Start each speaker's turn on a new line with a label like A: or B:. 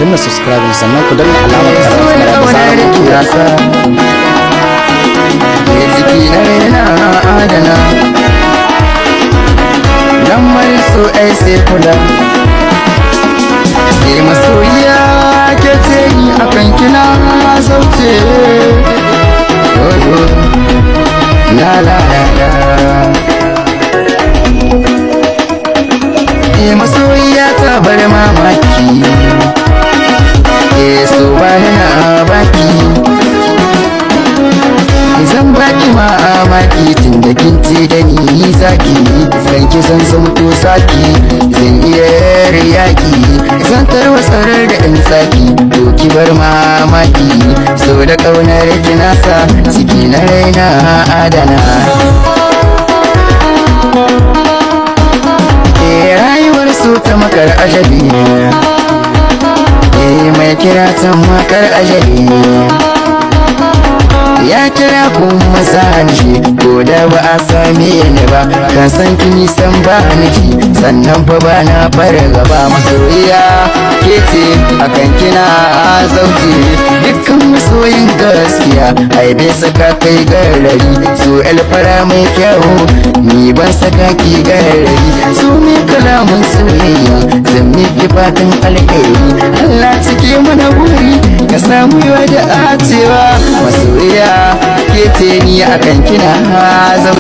A: danna subscribe sannan ku danna alamar karasa
B: ya jiki na raina adana nan mai so ai sai kula ke masoyiya ke ce ni akan kina zauce la la la la masoyiya ta bar mamaki so bani na baki zan baki mamaki tun da kin ce da ni zaki zan ki san to saki zan iya yaki zan tarwatsarar da ɗan saki to ki bar mamaki so da ƙaunar ki nasa ciki na raina adana rayuwar so ta makar ajabi mai kira ta makar ajabi ya kira kuma sani ko da ba a same ni ba kan san kini san ba niki sannan fa ba na fara gaba masoyiya ke ce akan kina zauce dukkan masoyin gaskiya ai bai saka kai garari so alfara mai kyau ni ban saka ki garari so mai kalamun soyayya zan miki fatan alheri Allah cike mana buri ka samu yawa da acewa masoyiya ke ce ni akan kina